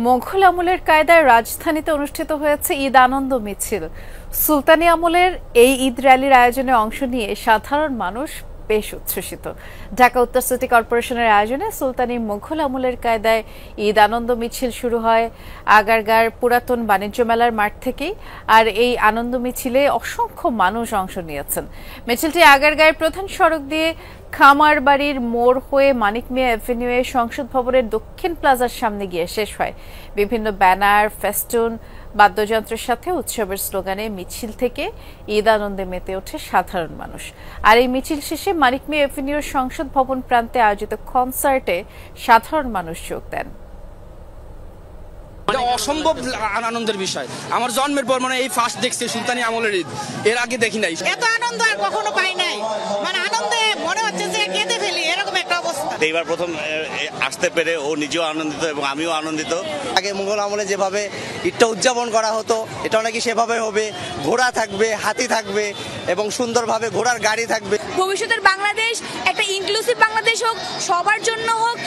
মোঘল আমলের কায়দায় রাজধানীতে অনুষ্ঠিত হয়েছে ঈদ আনন্দ মিছিল। সুলতানি আমলের এই ঈদ র্যালির আয়োজনে অংশ নিয়ে সাধারণ মানুষ বেশ উচ্ছ্বসিত। ঢাকা উত্তর সিটি কর্পোরেশনের আয়োজনে সুলতানি মোঘল আমলের কায়দায় ঈদ আনন্দ মিছিল শুরু হয় আগারগাঁর পুরাতন বাণিজ্য মেলার মাঠ থেকেই। আর এই আনন্দ মিছিলে অসংখ্য মানুষ অংশ নিয়েছেন। মিছিলটি আগারগাঁয়ের প্রধান সড়ক দিয়ে খামারবাড়ির মোড় হয়ে মানিক মিয়া এভিনিউয়ে সংসদ ভবনের দক্ষিণ প্লাজার সামনে গিয়ে শেষ হয়। বিভিন্ন ব্যানার, ফেস্টুন, বাদ্যযন্ত্রের সাথে উৎসবের স্লোগানে মিছিল থেকে ঈদ আনন্দে মেতে ওঠে সাধারণ মানুষ। আর এই মিছিল শেষে মানিক মিয়া এভিনিউর সংসদ ভবন প্রান্তে আয়োজিত কনসার্টে সাধারণ মানুষ যোগ দেন। অসম্ভব আনন্দের বিষয়। আমার জন্মের পর এই ফার্স্ট দেখছি সুলতানি আমলের ঈদ, এর আগে দেখি নাই। এত আনন্দ আর কখনো পাই নাই। আনন্দে মনে হচ্ছে যে কেঁদে ফেলি, এরকম একটা অবস্থা। এইবার প্রথম আসতে পেরে ও নিজেও আনন্দিত এবং আমিও আনন্দিত। আগে মুঘল আমলে যেভাবে ঈদটা উদযাপন করা হতো, এটা নাকি সেভাবে হবে। ঘোড়া থাকবে, হাতি থাকবে এবং সুন্দরভাবে ঘোড়ার গাড়ি থাকবে। ভবিষ্যতের বাংলাদেশ একটা ইনক্লুসিভ বাংলাদেশ হোক, সবার জন্য হোক,